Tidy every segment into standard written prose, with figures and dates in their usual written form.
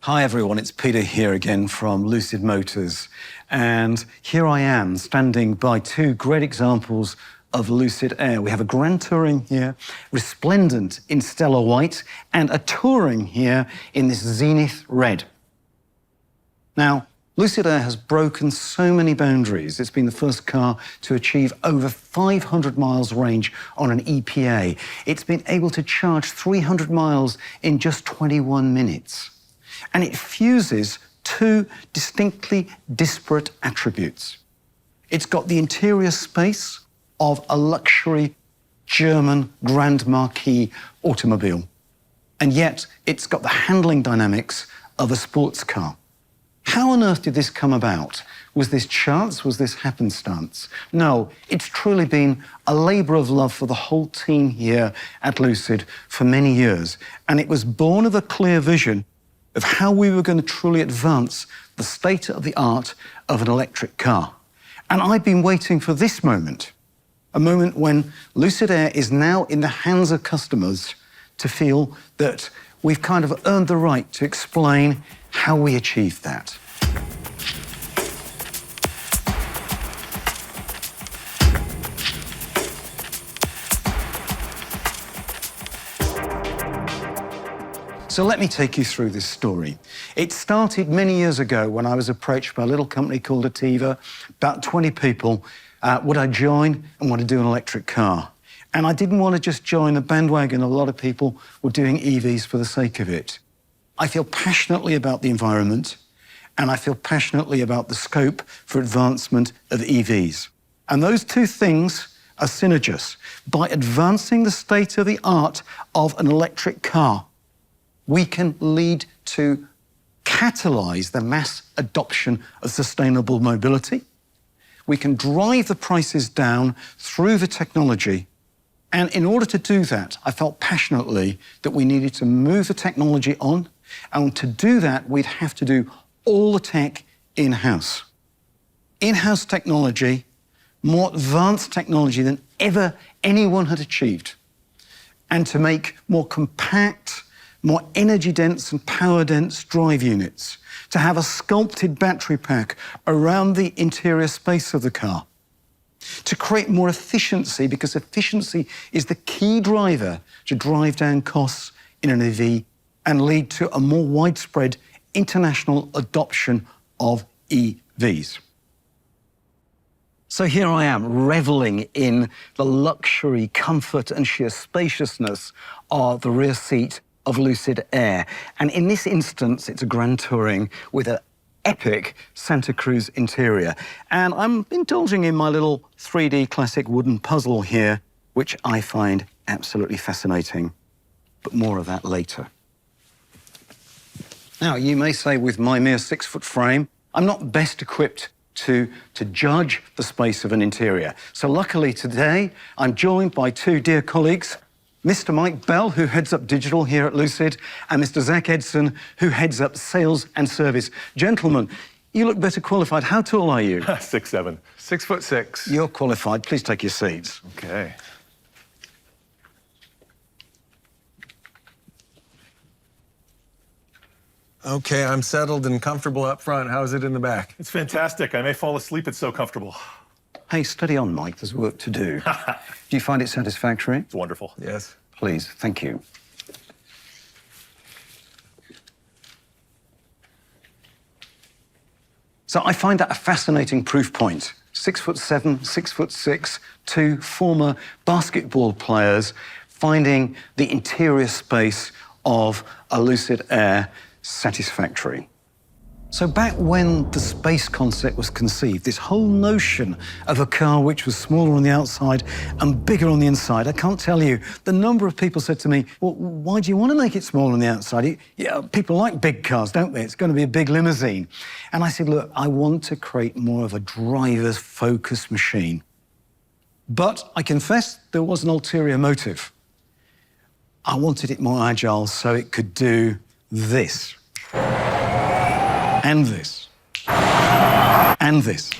Hi everyone, it's Peter here again from Lucid Motors. And here I am standing by two great examples of Lucid Air. We have a Grand Touring here, resplendent in stellar white, and a Touring here in this zenith red. Now, Lucid Air has broken so many boundaries. It's been the first car to achieve over 500 miles range on an EPA. It's been able to charge 300 miles in just 21 minutes. And it fuses two distinctly disparate attributes. It's got the interior space of a luxury German Grand Marquis automobile, and yet it's got the handling dynamics of a sports car. How on earth did this come about? Was this chance? Was this happenstance? No, it's truly been a labour of love for the whole team here at Lucid for many years, and it was born of a clear vision of how we were going to truly advance the state-of-the-art of an electric car. And I've been waiting for this moment, a moment when Lucid Air is now in the hands of customers to feel that we've kind of earned the right to explain how we achieved that. So let me take you through this story. It started many years ago when I was approached by a little company called 𝗙𝗿𝗏, about 20 people. Would I join and want to do an electric car? And I didn't want to just join the bandwagon. A lot of people were doing EVs for the sake of it. I feel passionately about the environment, and I feel passionately about the scope for advancement of EVs. And those two things are synergous. By advancing the state-of-the-art of an electric car, we can lead to catalyse the mass adoption of sustainable mobility. We can drive the prices down through the technology. And in order to do that, I felt passionately that we needed to move the technology on. And to do that, we'd have to do all the tech in-house. In-house technology, more advanced technology than ever anyone had achieved. And to make more compact, more energy-dense and power-dense drive units, to have a sculpted battery pack around the interior space of the car, to create more efficiency, because efficiency is the key driver to drive down costs in an EV and lead to a more widespread international adoption of EVs. So here I am, reveling in the luxury, comfort and sheer spaciousness of the rear seat of Lucid Air. And in this instance, it's a Grand Touring with an epic Santa Cruz interior. And I'm indulging in my little 3D classic wooden puzzle here, which I find absolutely fascinating. But more of that later. Now, you may say with my mere 6-foot frame, I'm not best equipped to judge the space of an interior. So luckily today, I'm joined by two dear colleagues, Mr. Mike Bell, who heads up digital here at Lucid, and Mr. Zach Edson, who heads up sales and service. Gentlemen, you look better qualified. How tall are you? 6'7". 6'6". You're qualified. Please take your seats. Okay. Okay, I'm settled and comfortable up front. How's it in the back? It's fantastic. I may fall asleep. It's so comfortable. Hey, steady on, Mike. There's work to do. Do you find it satisfactory? It's wonderful. Yes. Please, thank you. So I find that a fascinating proof point. 6'7", 6'6", two former basketball players finding the interior space of a Lucid Air satisfactory. So back when the space concept was conceived, this whole notion of a car which was smaller on the outside and bigger on the inside, I can't tell you, the number of people said to me, well, why do you want to make it smaller on the outside? Yeah, people like big cars, don't they? It's going to be a big limousine. And I said, look, I want to create more of a driver's focused machine. But I confess there was an ulterior motive. I wanted it more agile so it could do this. And this. And this.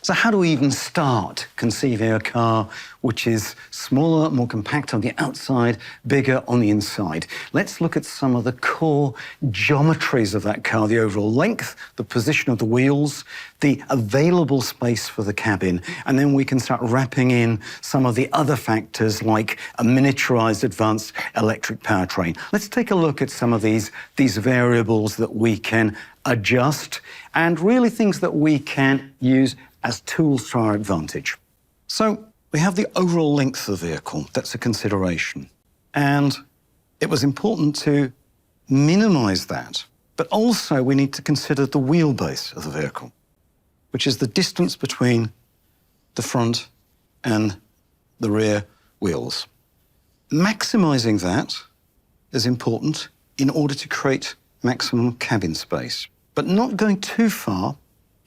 So how do we even start conceiving a car which is smaller, more compact on the outside, bigger on the inside? Let's look at some of the core geometries of that car, the overall length, the position of the wheels, the available space for the cabin, and then we can start wrapping in some of the other factors like a miniaturized advanced electric powertrain. Let's take a look at some of these variables that we can adjust and really things that we can use as tools to our advantage. So we have the overall length of the vehicle. That's a consideration. And it was important to minimize that. But also we need to consider the wheelbase of the vehicle, which is the distance between the front and the rear wheels. Maximizing that is important in order to create maximum cabin space, but not going too far.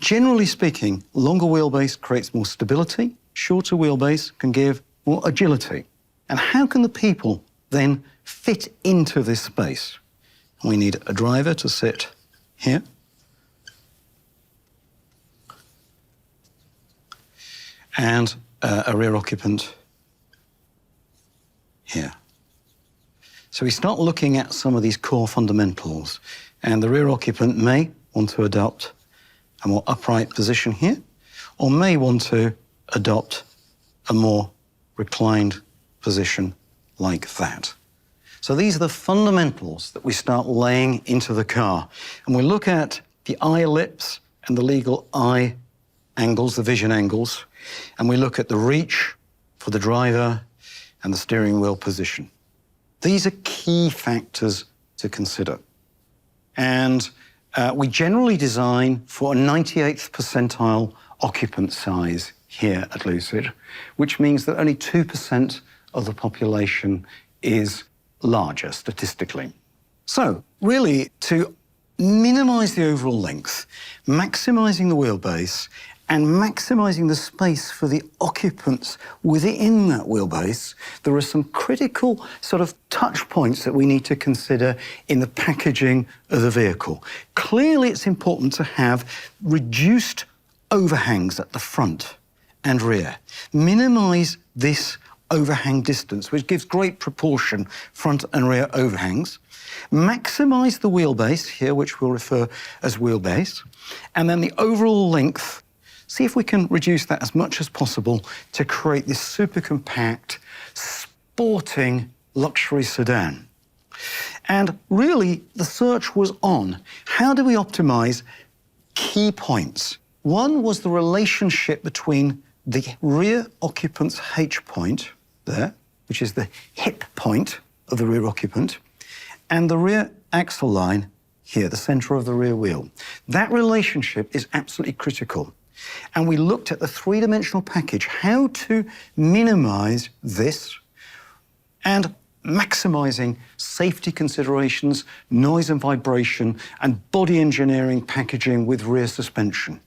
Generally speaking, longer wheelbase creates more stability, shorter wheelbase can give more agility. And how can the people then fit into this space? We need a driver to sit here. And a rear occupant here. So we start looking at some of these core fundamentals, and the rear occupant may want to adopt a more upright position here, or may want to adopt a more reclined position like that. So these are the fundamentals that we start laying into the car. And we look at the eye ellipse and the legal eye angles, the vision angles, and we look at the reach for the driver and the steering wheel position. These are key factors to consider. And we generally design for a 98th percentile occupant size here at Lucid, which means that only 2% of the population is larger statistically. So really, to minimize the overall length, maximizing the wheelbase, and maximizing the space for the occupants within that wheelbase, there are some critical sort of touch points that we need to consider in the packaging of the vehicle. Clearly, it's important to have reduced overhangs at the front and rear. Minimize this overhang distance, which gives great proportion front and rear overhangs. Maximize the wheelbase here, which we'll refer as wheelbase, and then the overall length. See if we can reduce that as much as possible to create this super compact, sporting luxury sedan. And really, the search was on how do we optimize key points. One was the relationship between the rear occupant's H point there, which is the hip point of the rear occupant, and the rear axle line here, the center of the rear wheel. That relationship is absolutely critical. And we looked at the three-dimensional package, how to minimize this and maximizing safety considerations, noise and vibration, and body engineering packaging with rear suspension.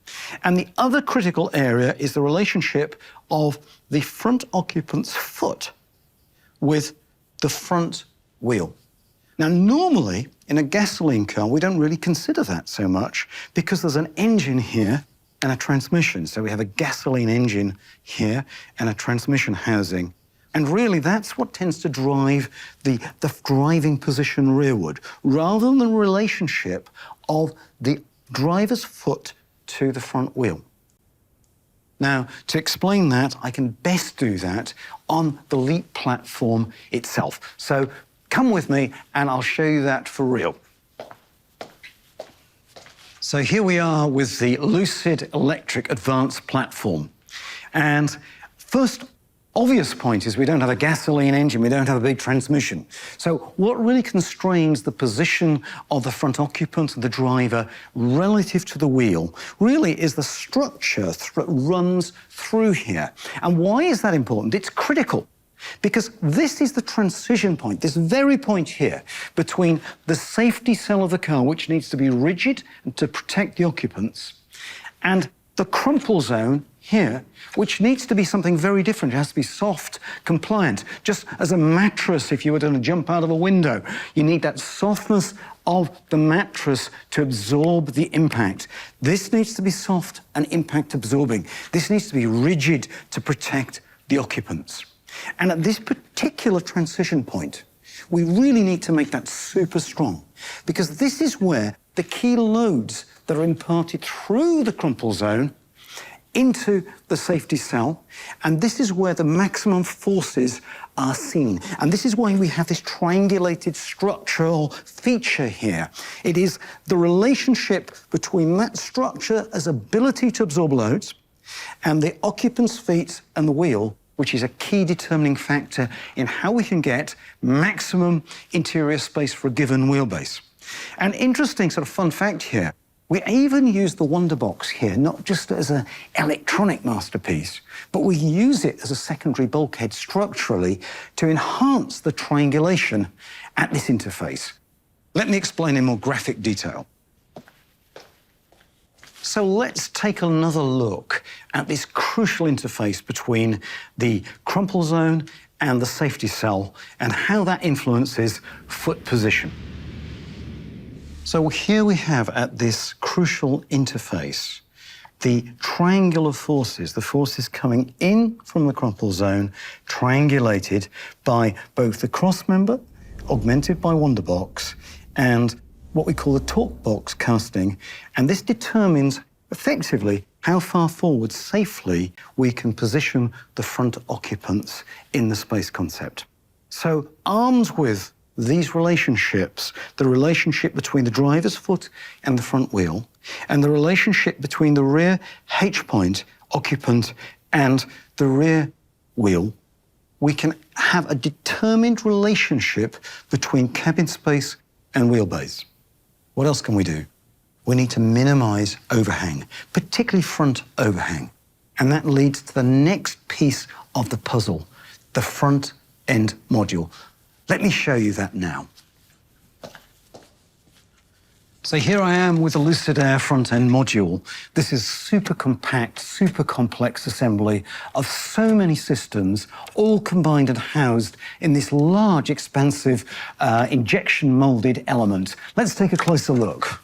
And the other critical area is the relationship of the front occupant's foot with the front wheel. Now, normally, in a gasoline car, we don't really consider that so much because there's an engine here and a transmission. So we have a gasoline engine here and a transmission housing. And really, that's what tends to drive the driving position rearward, rather than the relationship of the driver's foot to the front wheel. Now, to explain that, I can best do that on the LEAP platform itself. So come with me and I'll show you that for real. So here we are with the Lucid Electric Advanced Platform. And first obvious point is we don't have a gasoline engine, we don't have a big transmission. So what really constrains the position of the front occupant and the driver relative to the wheel really is the structure that runs through here. And why is that important? It's critical. Because this is the transition point, this very point here, between the safety cell of the car, which needs to be rigid and to protect the occupants, and the crumple zone here, which needs to be something very different. It has to be soft, compliant. Just as a mattress, if you were going to jump out of a window, you need that softness of the mattress to absorb the impact. This needs to be soft and impact absorbing. This needs to be rigid to protect the occupants. And at this particular transition point, we really need to make that super strong, because this is where the key loads that are imparted through the crumple zone into the safety cell, and this is where the maximum forces are seen. And this is why we have this triangulated structural feature here. It is the relationship between that structure as ability to absorb loads and the occupant's feet and the wheel, which is a key determining factor in how we can get maximum interior space for a given wheelbase. An interesting sort of fun fact here, we even use the Wonderbox here, not just as an electronic masterpiece, but we use it as a secondary bulkhead structurally to enhance the triangulation at this interface. Let me explain in more graphic detail. So let's take another look at this crucial interface between the crumple zone and the safety cell and how that influences foot position. So here we have at this crucial interface the triangular forces, the forces coming in from the crumple zone, triangulated by both the cross member, augmented by Wonderbox, and what we call the torque box casting. And this determines effectively how far forward safely we can position the front occupants in the space concept. So armed with these relationships, the relationship between the driver's foot and the front wheel, and the relationship between the rear H-point occupant and the rear wheel, we can have a determined relationship between cabin space and wheelbase. What else can we do? We need to minimize overhang, particularly front overhang. And that leads to the next piece of the puzzle, the front end module. Let me show you that now. So here I am with the Lucid Air front-end module. This is super compact, super complex assembly of so many systems, all combined and housed in this large, expansive, injection-molded element. Let's take a closer look.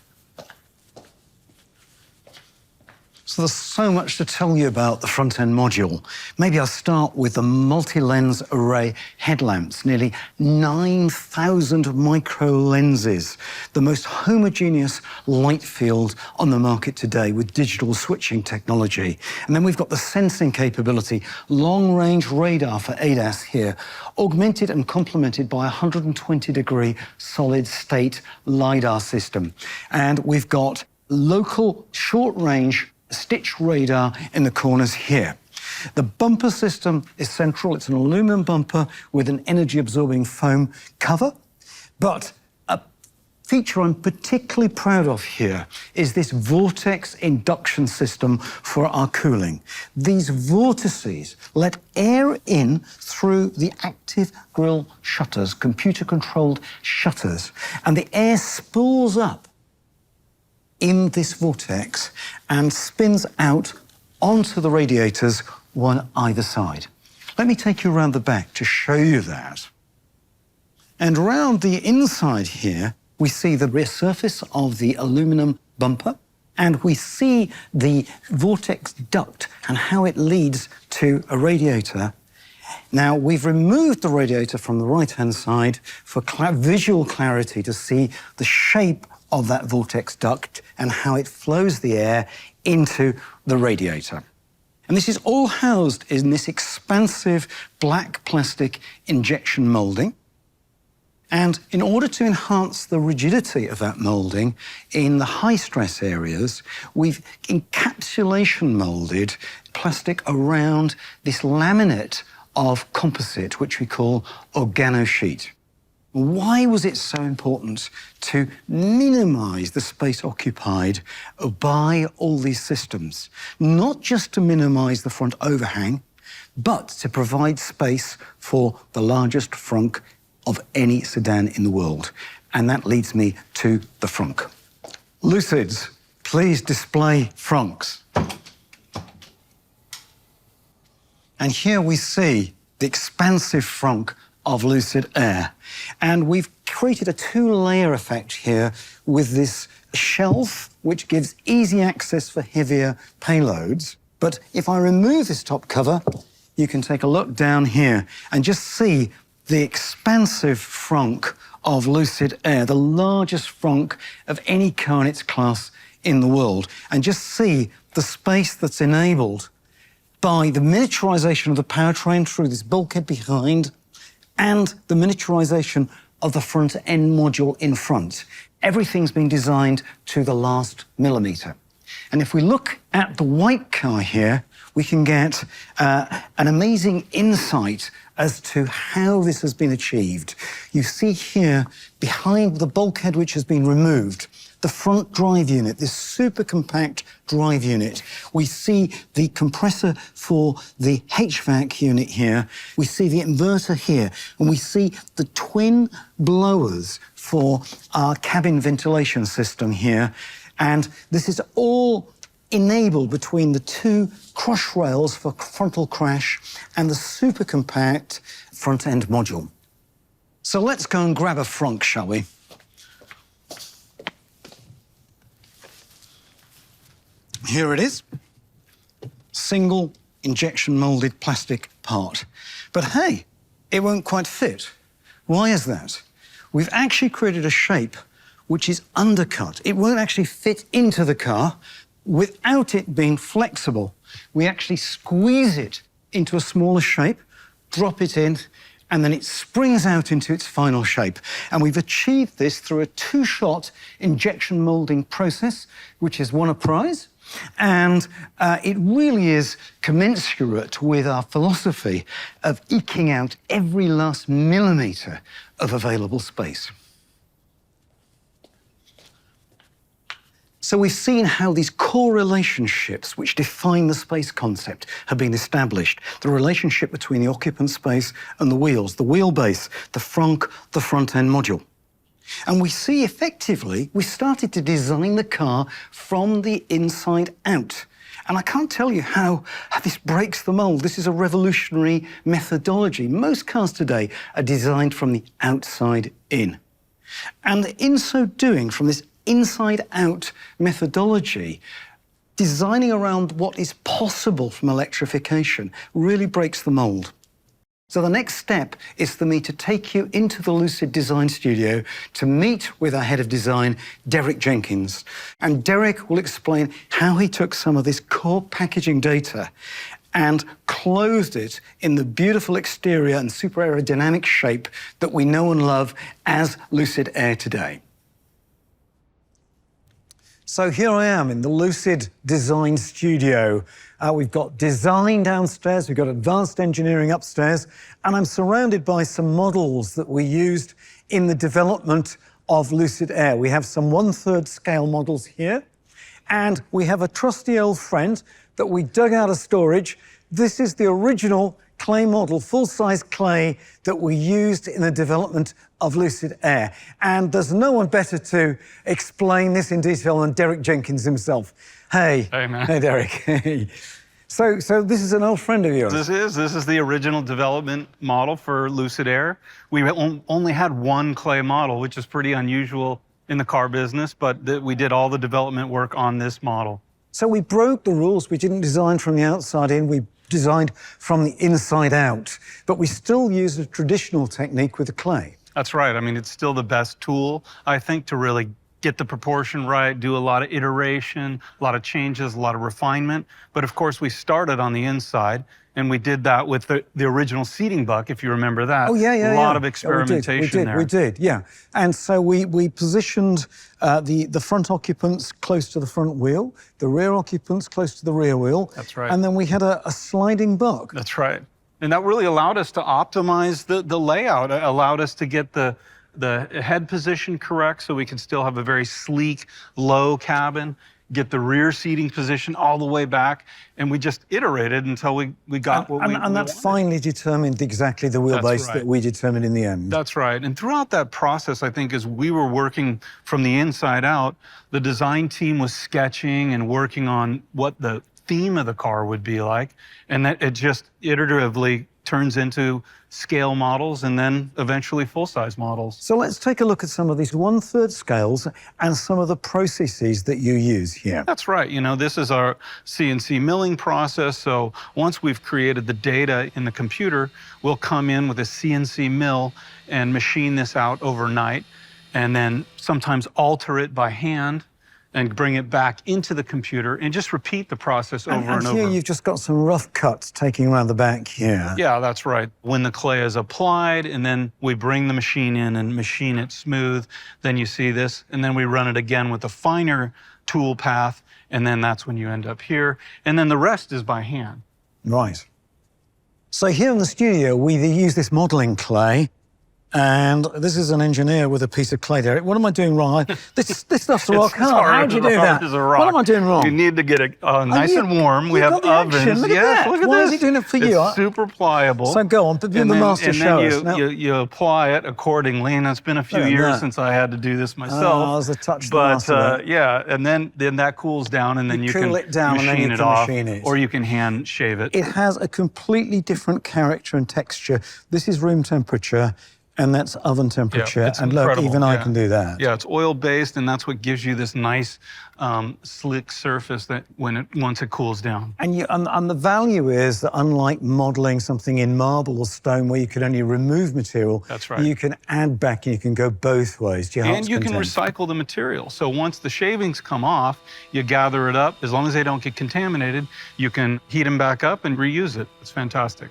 So there's so much to tell you about the front-end module. Maybe I'll start with the multi-lens array headlamps, nearly 9,000 micro lenses, the most homogeneous light field on the market today with digital switching technology. And then we've got the sensing capability, long-range radar for ADAS here, augmented and complemented by a 120-degree solid-state LiDAR system. And we've got local short-range stitch radar in the corners here. The bumper system is central. It's an aluminum bumper with an energy-absorbing foam cover. But a feature I'm particularly proud of here is this vortex induction system for our cooling. These vortices let air in through the active grille shutters, computer-controlled shutters, and the air spools up in this vortex and spins out onto the radiators, one either side. Let me take you around the back to show you that. And around the inside here, we see the rear surface of the aluminum bumper, and we see the vortex duct and how it leads to a radiator. Now, we've removed the radiator from the right-hand side for visual clarity to see the shape of that vortex duct and how it flows the air into the radiator. And this is all housed in this expansive black plastic injection molding. And in order to enhance the rigidity of that molding in the high-stress areas, we've encapsulation molded plastic around this laminate of composite, which we call organosheet. Why was it so important to minimize the space occupied by all these systems? Not just to minimize the front overhang, but to provide space for the largest frunk of any sedan in the world. And that leads me to the frunk. Lucids, please display frunks. And here we see the expansive frunk of Lucid Air. And we've created a two-layer effect here with this shelf, which gives easy access for heavier payloads. But if I remove this top cover, you can take a look down here and just see the expansive frunk of Lucid Air, the largest frunk of any car in its class in the world. And just see the space that's enabled by the miniaturization of the powertrain through this bulkhead behind and the miniaturization of the front end module in front. Everything's been designed to the last millimeter. And if we look at the white car here, we can get an amazing insight as to how this has been achieved. You see here, behind the bulkhead which has been removed, the front drive unit, this super compact drive unit. We see the compressor for the HVAC unit here. We see the inverter here, and we see the twin blowers for our cabin ventilation system here. And this is all enabled between the two crush rails for frontal crash and the super compact front end module. So let's go and grab a frunk, shall we? Here it is, single injection molded plastic part. But hey, it won't quite fit. Why is that? We've actually created a shape which is undercut. It won't actually fit into the car without it being flexible. We actually squeeze it into a smaller shape, drop it in, and then it springs out into its final shape. And we've achieved this through a two-shot injection molding process, which has won a prize. And it really is commensurate with our philosophy of eking out every last millimeter of available space. So we've seen how these core relationships which define the space concept have been established. The relationship between the occupant space and the wheels, the wheelbase, the frunk, the front end module. And we see effectively, we started to design the car from the inside out. And I can't tell you how this breaks the mold. This is a revolutionary methodology. Most cars today are designed from the outside in. And in so doing, from this inside-out methodology, designing around what is possible from electrification really breaks the mold. So the next step is for me to take you into the Lucid Design Studio to meet with our head of design, Derek Jenkins. And Derek will explain how he took some of this core packaging data and clothed it in the beautiful exterior and super aerodynamic shape that we know and love as Lucid Air today. So here I am in the Lucid Design Studio. We've got design downstairs, we've got advanced engineering upstairs, and I'm surrounded by some models that we used in the development of Lucid Air. We have some 1/3 scale models here, and we have a trusty old friend that we dug out of storage. This is the original clay model, full-size clay, that we used in the development of Lucid Air. And there's no one better to explain this in detail than Derek Jenkins himself. Hey. Hey, man. Hey, Derek. Hey. So this is an old friend of yours. This is the original development model for Lucid Air. We only had one clay model, which is pretty unusual in the car business, but we did all the development work on this model. So we broke the rules. We didn't design from the outside in. We designed from the inside out, but we still use a traditional technique with the clay. That's right. I mean, it's still the best tool, I think, to really get the proportion right, do a lot of iteration, a lot of changes, a lot of refinement. But of course, we started on the inside, and we did that with the original seating buck, if you remember that. Oh, yeah, yeah, A lot of experimentation there. We did, yeah. And so we positioned the front occupants close to the front wheel, the rear occupants close to the rear wheel. That's right. And then we had a sliding buck. That's right. And that really allowed us to optimize the layout. It allowed us to get the head position correct so we could still have a very sleek, low cabin, get the rear seating position all the way back, and we just iterated until we got what we wanted. And that finally determined exactly the wheelbase that we determined in the end. That's right. And throughout that process, I think, as we were working from the inside out, the design team was sketching and working on what the theme of the car would be like, and that it just iteratively turns into scale models and then eventually full-size models. So let's take a look at some of these 1/3 scales and some of the processes that you use here. That's right. You know, this is our CNC milling process. So once we've created the data in the computer, we'll come in with a CNC mill and machine this out overnight, and then sometimes alter it by hand and bring it back into the computer and just repeat the process over and over. Here you've just got some rough cuts taking around the back here. Yeah, that's right. When the clay is applied, and then we bring the machine in and machine it smooth, then you see this, and then we run it again with a finer tool path, and then that's when you end up here. And then the rest is by hand. Right. So here in the studio, we use this modeling clay. And this is an engineer with a piece of clay, Derek. What am I doing wrong? This stuff's a rock. How do you do that? What am I doing wrong? You need to get it nice and warm. We have ovens. Look Yes, at look at Why this. is he doing it for you? It's super pliable. So go on, but be the master show us. Now, you apply it accordingly, and it's been a few years since I had to do this myself. I was a touch the But master yeah, and then that cools down, and then you cool can it down and then machine you it can off, machine it. or you can hand shave it. It has a completely different character and texture. This is room temperature, and that's oven temperature. It's and look, incredible. even I can do that. Yeah, it's oil-based, and that's what gives you this nice, slick surface that once it cools down. And the value is that unlike modeling something in marble or stone where you can only remove material, That's right. you can add back and you can go both ways. To your And heart's you can content. recycle the material. So once the shavings come off, you gather it up. As long as they don't get contaminated, you can heat them back up and reuse it. It's fantastic.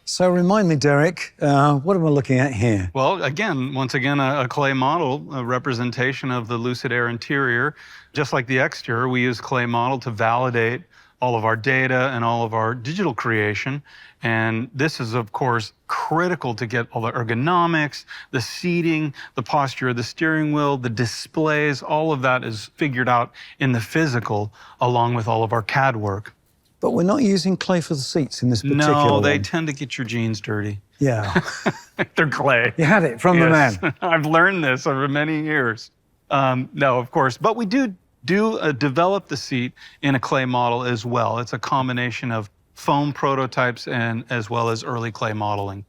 So remind me, Derek, what am I looking at here? Well, once again, a clay model, a representation of the Lucid Air interior. Just like the exterior, we use clay model to validate all of our data and all of our digital creation. And this is, of course, critical to get all the ergonomics, the seating, the posture of the steering wheel, the displays, all of that is figured out in the physical, along with all of our CAD work. But we're not using clay for the seats in this particular No, they one. tend to get your jeans dirty. Yeah. They're clay. You had it from the Yes. man. I've learned this over many years. No, of course, but we do develop the seat in a clay model as well. It's a combination of foam prototypes and as well as early clay modeling.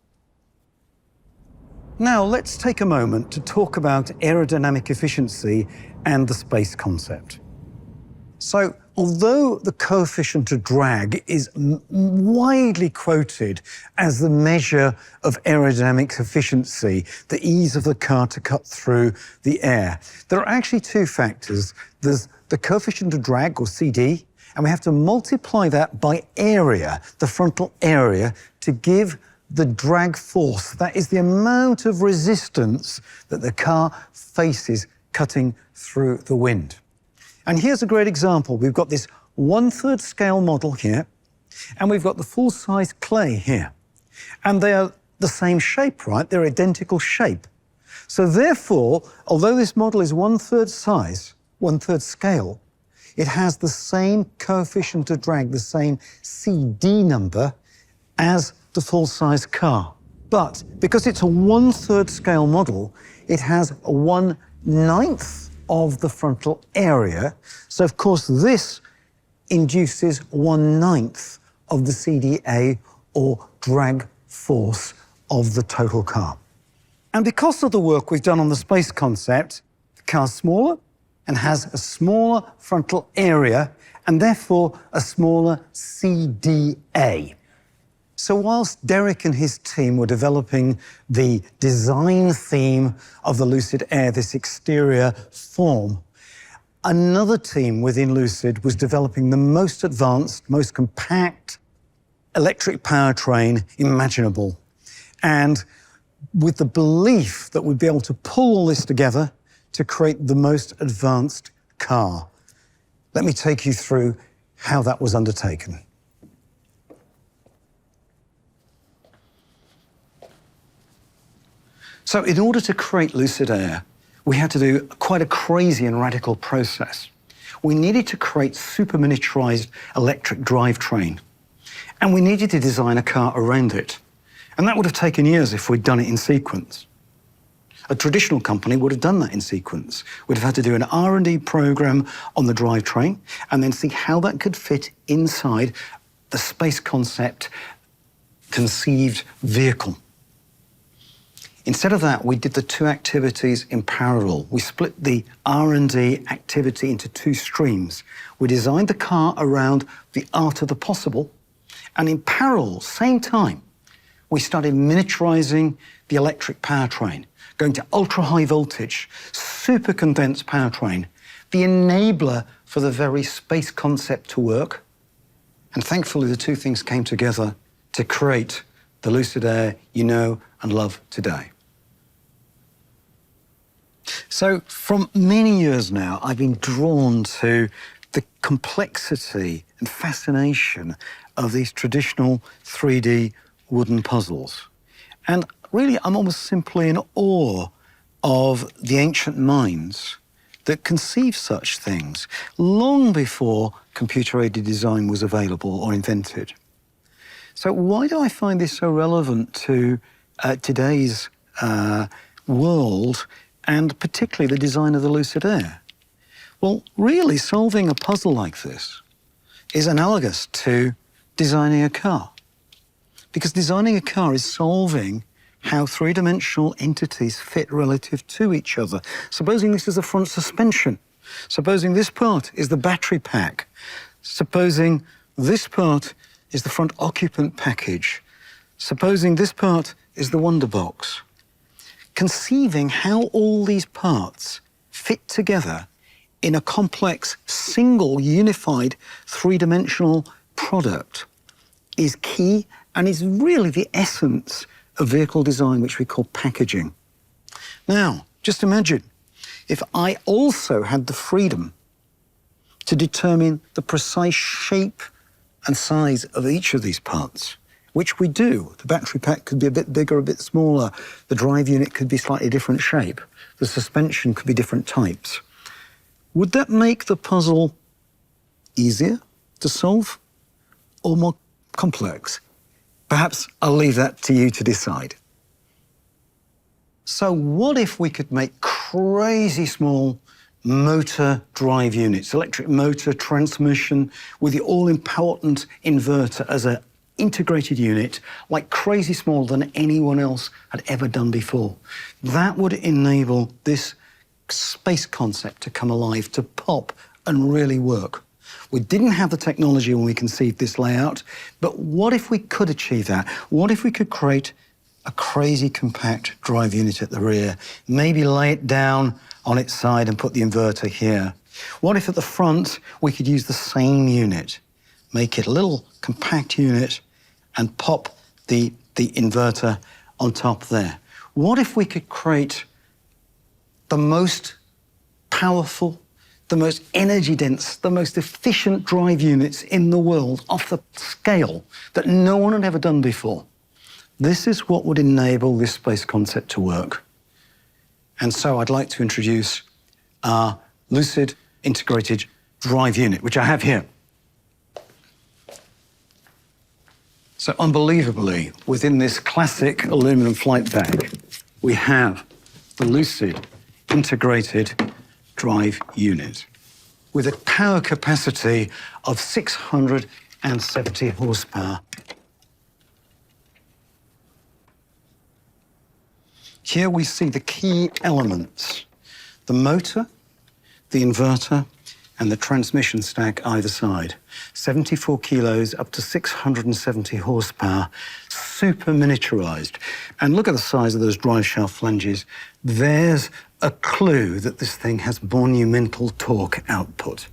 Now, let's take a moment to talk about aerodynamic efficiency and the space concept. So, although the coefficient of drag is widely quoted as the measure of aerodynamic efficiency, the ease of the car to cut through the air, there are actually two factors. There's the coefficient of drag, or CD, and we have to multiply that by area, the frontal area, to give the drag force. That is the amount of resistance that the car faces cutting through the wind. And here's a great example. We've got this 1/3 scale model here, and we've got the full-size clay here. And they are the same shape, right? They're identical shape. So therefore, although this model is 1/3 size, 1/3 scale, it has the same coefficient of drag, the same CD number as the full-size car. But because it's a 1/3 scale model, it has a 1/9 of the frontal area. So of course this induces 1/9 of the CDA, or drag force, of the total car. And because of the work we've done on the space concept, the car's smaller and has a smaller frontal area and therefore a smaller CDA. So whilst Derek and his team were developing the design theme of the Lucid Air, this exterior form, another team within Lucid was developing the most advanced, most compact electric powertrain imaginable. And with the belief that we'd be able to pull all this together to create the most advanced car. Let me take you through how that was undertaken. So in order to create Lucid Air, we had to do quite a crazy and radical process. We needed to create super miniaturized electric drivetrain, and we needed to design a car around it. And that would have taken years if we'd done it in sequence. A traditional company would have done that in sequence. Would have had to do an R&D program on the drivetrain and then see how that could fit inside the space concept conceived vehicle. Instead of that, we did the two activities in parallel. We split the R&D activity into two streams. We designed the car around the art of the possible, and in parallel, same time, we started miniaturizing the electric powertrain, going to ultra-high voltage, super condensed powertrain, the enabler for the very space concept to work. And thankfully, the two things came together to create the Lucid Air you know and love today. So from many years now, I've been drawn to the complexity and fascination of these traditional 3D wooden puzzles. And really, I'm almost simply in awe of the ancient minds that conceived such things long before computer-aided design was available or invented. So why do I find this so relevant to today's world, and particularly the design of the Lucid Air? Well, really, solving a puzzle like this is analogous to designing a car. Because designing a car is solving how three-dimensional entities fit relative to each other. Supposing this is the front suspension. Supposing this part is the battery pack. Supposing this part is the front occupant package. Supposing this part is the Wonderbox. Conceiving how all these parts fit together in a complex, single, unified, three-dimensional product is key and is really the essence of vehicle design, which we call packaging. Now, just imagine if I also had the freedom to determine the precise shape and size of each of these parts, which we do. The battery pack could be a bit bigger, a bit smaller. The drive unit could be slightly different shape. The suspension could be different types. Would that make the puzzle easier to solve or more complex? Perhaps I'll leave that to you to decide. So what if we could make crazy small motor drive units, electric motor transmission with the all-important inverter as an integrated unit, like crazy smaller than anyone else had ever done before? That would enable this space concept to come alive, to pop and really work. We didn't have the technology when we conceived this layout, but what if we could achieve that? What if we could create a crazy compact drive unit at the rear, maybe lay it down on its side and put the inverter here? What if at the front we could use the same unit, make it a little compact unit and pop the inverter on top there? What if we could create the most powerful, the most energy dense, the most efficient drive units in the world off the scale that no one had ever done before? This is what would enable this space concept to work. And so I'd like to introduce our Lucid integrated drive unit, which I have here. So unbelievably, within this classic aluminum flight bag, we have the Lucid integrated drive unit with a power capacity of 670 horsepower. Here we see the key elements: the motor, the inverter, and the transmission stack either side. 74 kilos, up to 670 horsepower, super miniaturized. And look at the size of those drive shaft flanges. There's a clue that this thing has monumental torque output.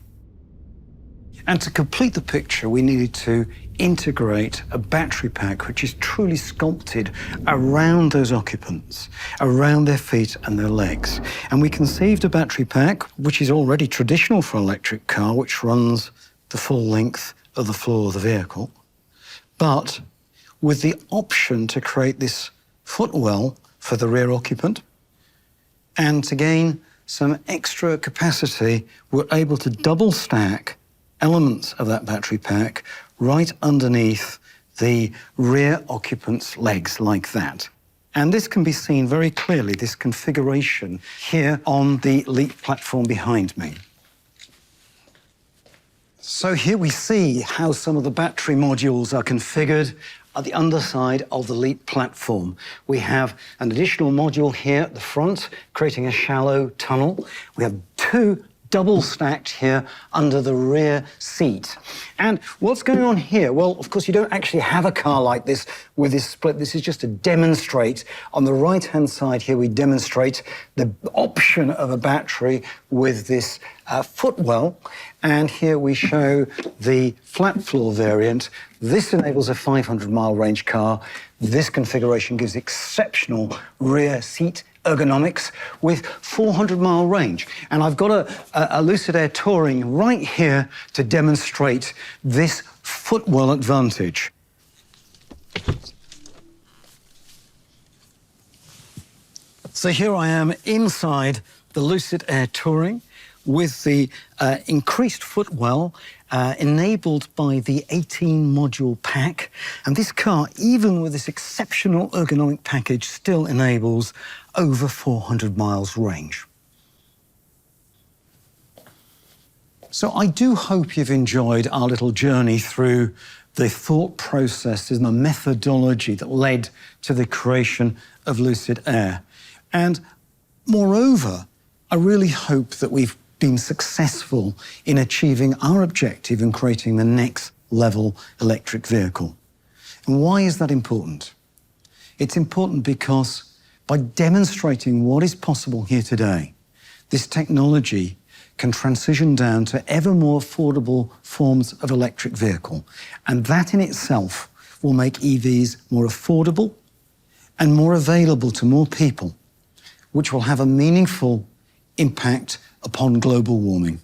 And to complete the picture, we needed to integrate a battery pack which is truly sculpted around those occupants, around their feet and their legs. And we conceived a battery pack which is already traditional for an electric car, which runs the full length of the floor of the vehicle, but with the option to create this footwell for the rear occupant. And to gain some extra capacity, we're able to double stack elements of that battery pack right underneath the rear occupant's legs, like that. And this can be seen very clearly, this configuration here on the LEAP platform behind me. So here we see how some of the battery modules are configured at the underside of the LEAP platform. We have an additional module here at the front, creating a shallow tunnel. We have two double stacked here under the rear seat. And what's going on here? Well, of course, you don't actually have a car like this with this split. This is just to demonstrate. On the right-hand side here, we demonstrate the option of a battery with this footwell. And here we show the flat floor variant. This enables a 500-mile range car. This configuration gives exceptional rear seat ergonomics with 400-mile range. And I've got a Lucid Air Touring right here to demonstrate this footwell advantage. So here I am inside the Lucid Air Touring with the increased footwell enabled by the 18-module pack. And this car, even with this exceptional ergonomic package, still enables over 400 miles range. So I do hope you've enjoyed our little journey through the thought processes and the methodology that led to the creation of Lucid Air. And moreover, I really hope that we've been successful in achieving our objective in creating the next level electric vehicle. And why is that important? It's important because by demonstrating what is possible here today, this technology can transition down to ever more affordable forms of electric vehicle. And that in itself will make EVs more affordable and more available to more people, which will have a meaningful impact upon global warming.